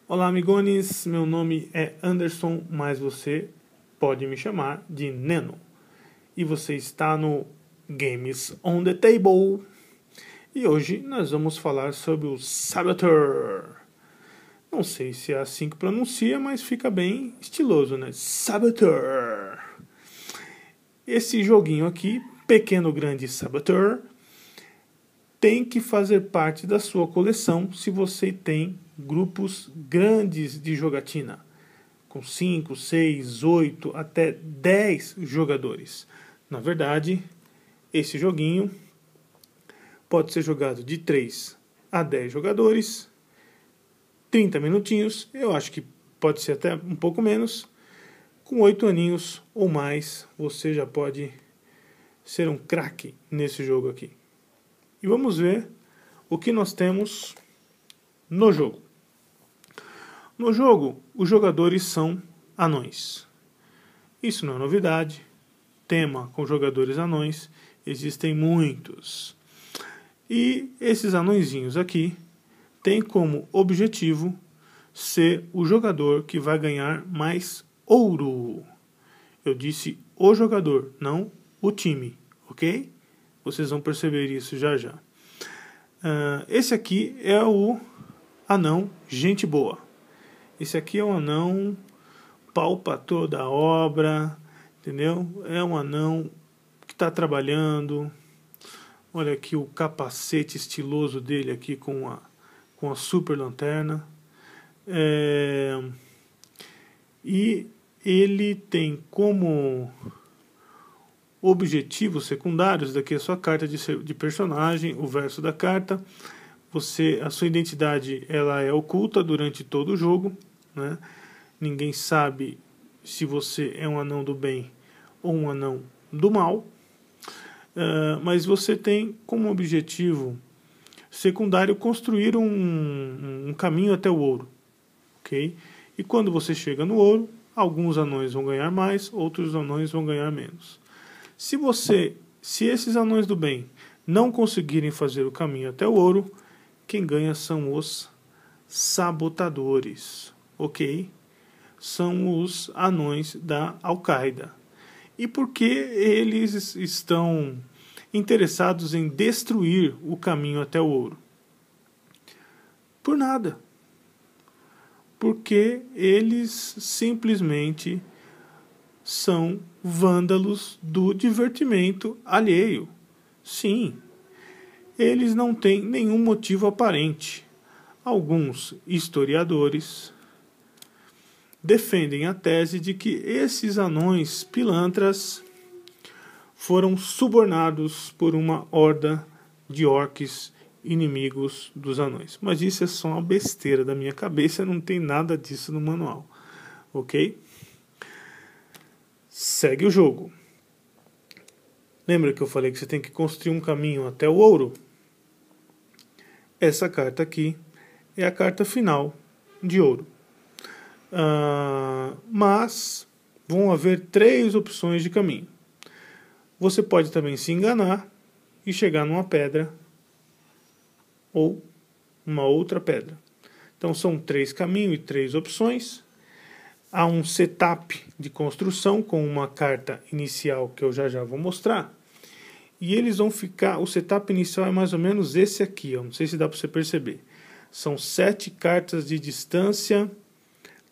Olá, amigones, meu nome é Anderson, mas você pode me chamar de Neno. E você está no Games on the Table. E hoje nós vamos falar sobre o Saboteur. Não sei se é assim que pronuncia, mas fica bem estiloso, né? Saboteur. Esse joguinho aqui, Pequeno Grande Saboteur, tem que fazer parte da sua coleção se você tem grupos grandes de jogatina, com 5, 6, 8, até 10 jogadores. Na verdade, esse joguinho pode ser jogado de 3 a 10 jogadores, 30 minutinhos, eu acho que pode ser até um pouco menos. Com 8 aninhos ou mais, você já pode ser um craque nesse jogo aqui. E vamos ver o que nós temos no jogo. No jogo, os jogadores são anões. Isso não é novidade. Tema com jogadores anões, existem muitos. E esses anõezinhos aqui têm como objetivo ser o jogador que vai ganhar mais ouro. Eu disse o jogador, não o time, ok? Vocês vão perceber isso já já. Esse aqui é o anão gente boa. Esse aqui é um anão pau pra toda a obra, entendeu? É um anão que está trabalhando. Olha aqui o capacete estiloso dele aqui com a super lanterna. E ele tem como objetivos secundários, daqui é a sua carta de personagem, o verso da carta. A sua identidade ela é oculta durante todo o jogo, né? Ninguém sabe se você é um anão do bem ou um anão do mal, mas você tem como objetivo secundário construir um caminho até o ouro, ok? E quando você chega no ouro, alguns anões vão ganhar mais, outros anões vão ganhar menos. Se esses anões do bem não conseguirem fazer o caminho até o ouro, quem ganha são os sabotadores, ok? São os anões da Al-Qaeda. E por que eles estão interessados em destruir o caminho até o ouro? Por nada. Porque eles simplesmente são vândalos do divertimento alheio. Sim, eles não têm nenhum motivo aparente. Alguns historiadores defendem a tese de que esses anões pilantras foram subornados por uma horda de orques inimigos dos anões. Mas isso é só uma besteira da minha cabeça, não tem nada disso no manual. Ok? Segue o jogo. Lembra que eu falei que você tem que construir um caminho até o ouro? Essa carta aqui é a carta final de ouro. Mas vão haver 3 opções de caminho. Você pode também se enganar e chegar numa pedra ou uma outra pedra. Então são 3 caminhos e 3 opções. Há um setup de construção com uma carta inicial que eu já vou mostrar. E eles vão ficar... O setup inicial é mais ou menos esse aqui. Ó, não sei se dá para você perceber. São 7 cartas de distância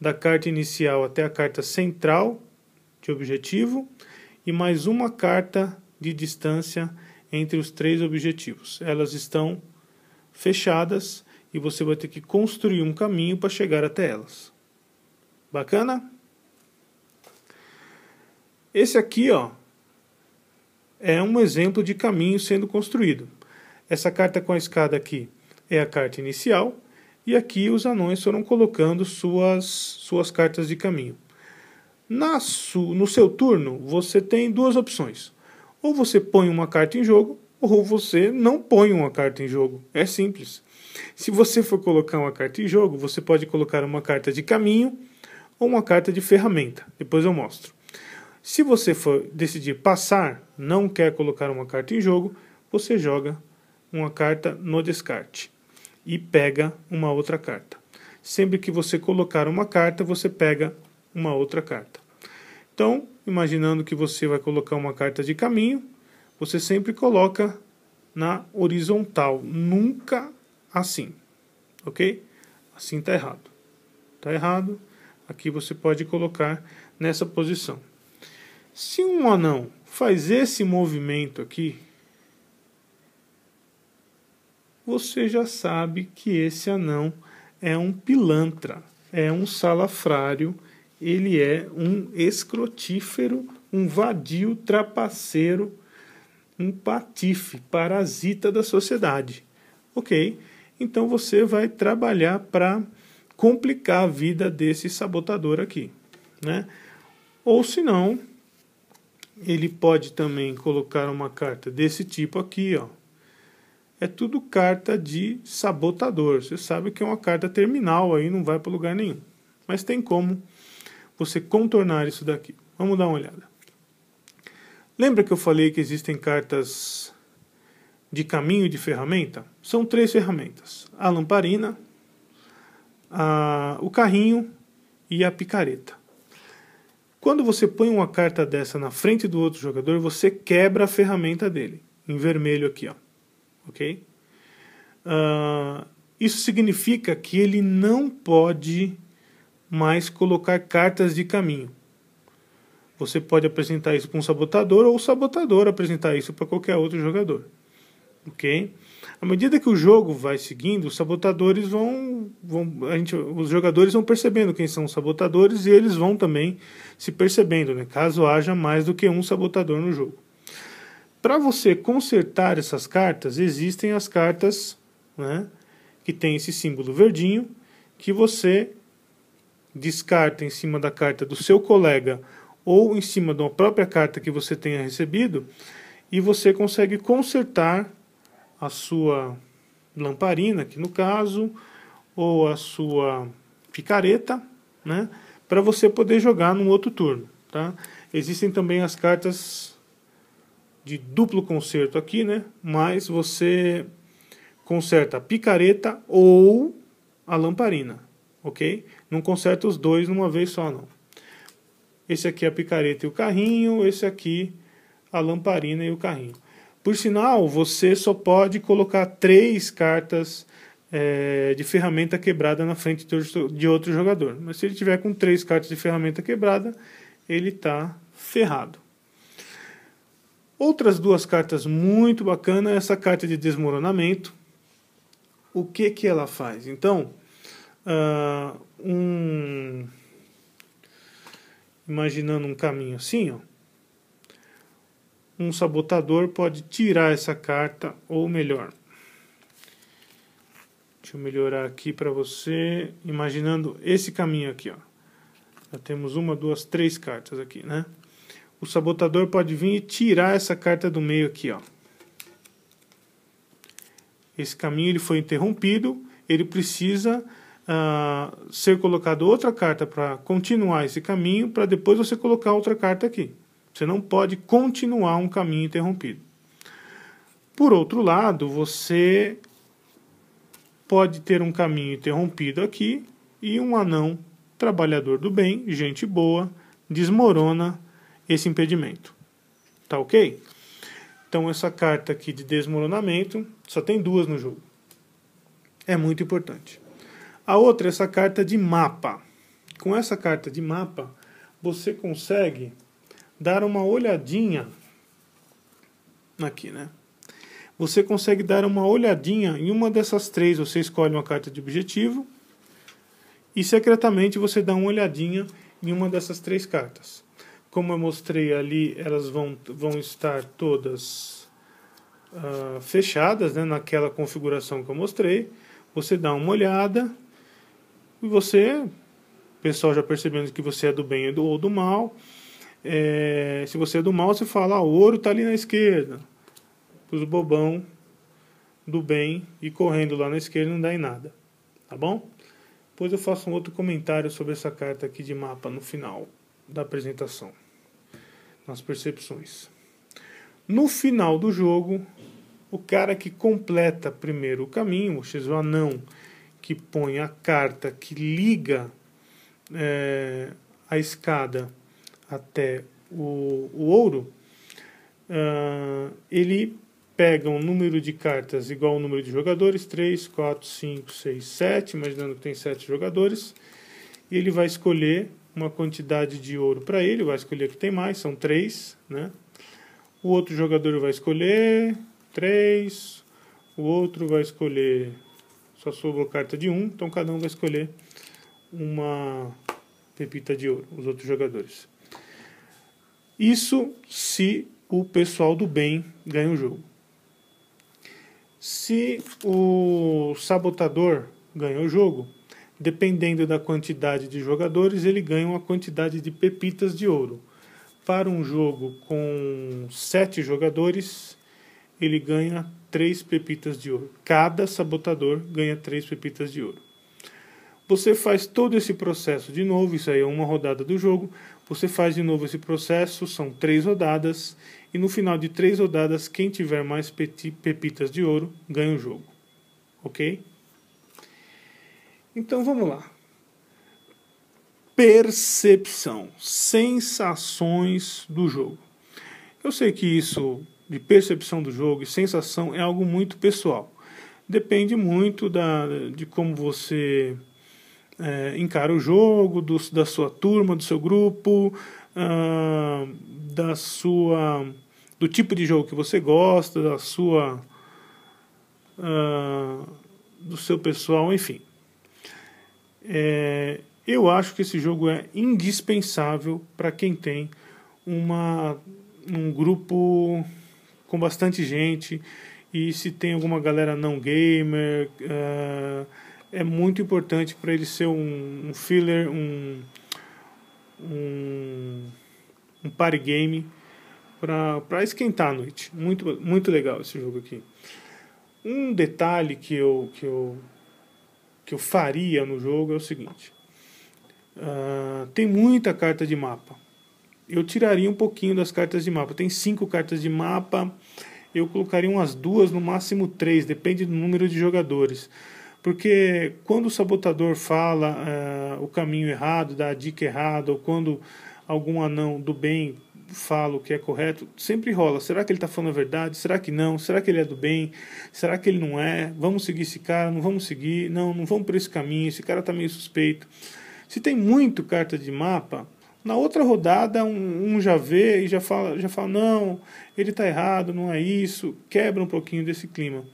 da carta inicial até a carta central de objetivo. E mais uma carta de distância entre os 3 objetivos. Elas estão fechadas e você vai ter que construir um caminho para chegar até elas. Bacana? Esse aqui, ó, é um exemplo de caminho sendo construído. Essa carta com a escada aqui é a carta inicial e aqui os anões foram colocando suas cartas de caminho. No seu turno, você tem 2 opções. Ou você põe uma carta em jogo, ou você não põe uma carta em jogo. É simples. Se você for colocar uma carta em jogo, você pode colocar uma carta de caminho ou uma carta de ferramenta. Depois eu mostro. Se você for decidir passar, não quer colocar uma carta em jogo, você joga uma carta no descarte e pega uma outra carta. Sempre que você colocar uma carta, você pega uma outra carta. Então, imaginando que você vai colocar uma carta de caminho, você sempre coloca na horizontal, nunca assim, ok? Assim está errado. Está errado, aqui você pode colocar nessa posição. Se um anão faz esse movimento aqui, você já sabe que esse anão é um pilantra, é um salafrário, ele é um escrotífero, um vadio, trapaceiro, um patife, parasita da sociedade. Ok? Então você vai trabalhar para complicar a vida desse sabotador aqui, né? Ou se não, ele pode também colocar uma carta desse tipo aqui, ó. É tudo carta de sabotador. Você sabe que é uma carta terminal aí, não vai para lugar nenhum. Mas tem como você contornar isso daqui. Vamos dar uma olhada. Lembra que eu falei que existem cartas de caminho e de ferramenta? São 3 ferramentas. A lamparina, o carrinho e a picareta. Quando você põe uma carta dessa na frente do outro jogador, você quebra a ferramenta dele. Em vermelho aqui, ó. Ok? Isso significa que ele não pode mais colocar cartas de caminho. Você pode apresentar isso para um sabotador ou o sabotador apresentar isso para qualquer outro jogador. Ok? À medida que o jogo vai seguindo, os sabotadores os jogadores vão percebendo quem são os sabotadores e eles vão também se percebendo, né? Caso haja mais do que um sabotador no jogo. Para você consertar essas cartas, existem as cartas, né, que tem esse símbolo verdinho, que você descarta em cima da carta do seu colega ou em cima de uma própria carta que você tenha recebido, e você consegue consertar a sua lamparina, aqui no caso, ou a sua picareta, né, para você poder jogar num outro turno. Tá? Existem também as cartas de duplo conserto aqui, né, mas você conserta a picareta ou a lamparina, ok? Não conserta os dois numa vez só, não. Esse aqui é a picareta e o carrinho, esse aqui a lamparina e o carrinho. Por sinal, você só pode colocar 3 cartas de ferramenta quebrada na frente de outro jogador. Mas se ele tiver com 3 cartas de ferramenta quebrada, ele está ferrado. Outras 2 cartas muito bacanas, essa carta de desmoronamento. O que ela faz? Então, imaginando um caminho assim, ó, um sabotador pode tirar essa carta, ou melhor, deixa eu melhorar aqui para você, imaginando esse caminho aqui, ó. Já temos 1, 2, 3 cartas aqui, né? O sabotador pode vir e tirar essa carta do meio aqui, ó. Esse caminho ele foi interrompido, ele precisa ser colocado outra carta para continuar esse caminho, para depois você colocar outra carta aqui. Você não pode continuar um caminho interrompido. Por outro lado, você pode ter um caminho interrompido aqui e um anão trabalhador do bem, gente boa, desmorona esse impedimento. Tá ok? Então essa carta aqui de desmoronamento, só tem 2 no jogo. É muito importante. A outra é essa carta de mapa. Com essa carta de mapa, você consegue dar uma olhadinha aqui, né? Você consegue dar uma olhadinha em uma dessas 3. Você escolhe uma carta de objetivo e secretamente você dá uma olhadinha em uma dessas 3 cartas. Como eu mostrei ali, elas vão estar todas fechadas, né, naquela configuração que eu mostrei. Você dá uma olhada e o pessoal já percebendo que você é do bem ou do mal. Se você é do mal, você fala, o ouro está ali na esquerda. Os bobão do bem e correndo lá na esquerda não dá em nada. Tá bom? Depois eu faço um outro comentário sobre essa carta aqui de mapa no final da apresentação. Nas percepções. No final do jogo, o cara que completa primeiro o caminho, ou seja, o anão que põe a carta que liga a escada até o ouro, ele pega um número de cartas igual ao número de jogadores, 3, 4, 5, 6, 7, imaginando que tem 7 jogadores, e ele vai escolher uma quantidade de ouro para ele, vai escolher que tem mais, são 3, né? O outro jogador vai escolher 3, o outro vai escolher, só sobrou carta de 1, então cada um vai escolher uma pepita de ouro, os outros jogadores. Isso se o pessoal do bem ganha o jogo. Se o sabotador ganha o jogo, dependendo da quantidade de jogadores, ele ganha uma quantidade de pepitas de ouro. Para um jogo com 7 jogadores, ele ganha 3 pepitas de ouro. Cada sabotador ganha 3 pepitas de ouro. Você faz todo esse processo de novo, isso aí é uma rodada do jogo. Você faz de novo esse processo, são 3 rodadas. E no final de 3 rodadas, quem tiver mais pepitas de ouro ganha o jogo. Ok? Então vamos lá. Percepção, sensações do jogo. Eu sei que isso de percepção do jogo e sensação é algo muito pessoal. Depende muito de como você encara o jogo, da sua turma, do seu grupo, do tipo de jogo que você gosta, do seu pessoal, enfim. Eu acho que esse jogo é indispensável para quem tem um grupo com bastante gente, e se tem alguma galera não gamer, é muito importante para ele ser um filler, um party game para esquentar a noite. Muito, muito legal esse jogo aqui. Um detalhe que eu faria no jogo é o seguinte: tem muita carta de mapa. Eu tiraria um pouquinho das cartas de mapa. Tem 5 cartas de mapa, eu colocaria umas 2, no máximo 3, depende do número de jogadores. Porque quando o sabotador fala o caminho errado, dá a dica errada, ou quando algum anão do bem fala o que é correto, sempre rola. Será que ele está falando a verdade? Será que não? Será que ele é do bem? Será que ele não é? Vamos seguir esse cara? Não vamos seguir? Não vamos por esse caminho. Esse cara está meio suspeito. Se tem muito carta de mapa, na outra rodada um já vê e já fala, não, ele está errado, não é isso. Quebra um pouquinho desse clima.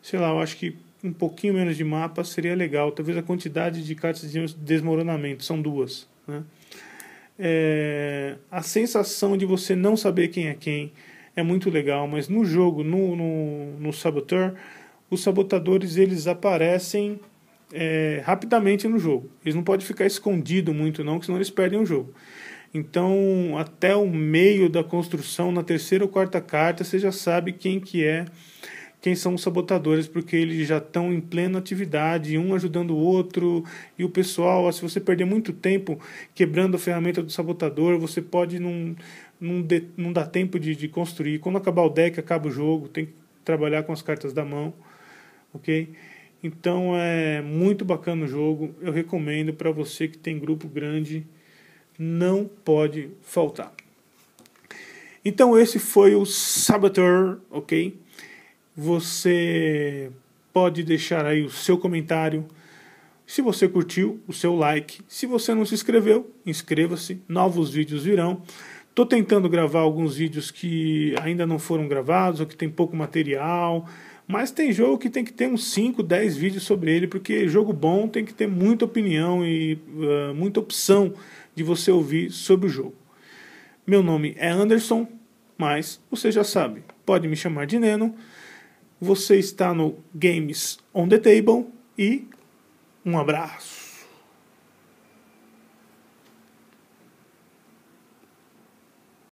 Sei lá, eu acho que um pouquinho menos de mapa seria legal. Talvez a quantidade de cartas de desmoronamento, são 2, né? A sensação de você não saber quem é quem é muito legal, mas no jogo, no Saboteur, os sabotadores eles aparecem rapidamente no jogo. Eles não podem ficar escondidos muito não, porque senão eles perdem o jogo. Então, até o meio da construção, na 3ª ou 4ª carta, você já sabe quem são os sabotadores, porque eles já estão em plena atividade, um ajudando o outro, e o pessoal, se você perder muito tempo quebrando a ferramenta do sabotador, você pode não dar tempo de construir. Quando acabar o deck, acaba o jogo, tem que trabalhar com as cartas da mão, ok? Então é muito bacana o jogo, eu recomendo para você que tem grupo grande, não pode faltar. Então esse foi o Saboteur, ok? Você pode deixar aí o seu comentário. Se você curtiu, o seu like. Se você não se inscreveu, inscreva-se. Novos vídeos virão. Estou tentando gravar alguns vídeos que ainda não foram gravados ou que tem pouco material. Mas tem jogo que tem que ter uns 5, 10 vídeos sobre ele, porque jogo bom tem que ter muita opinião e muita opção de você ouvir sobre o jogo. Meu nome é Anderson, mas você já sabe, pode me chamar de Neno. Você está no Games on the Table e um abraço.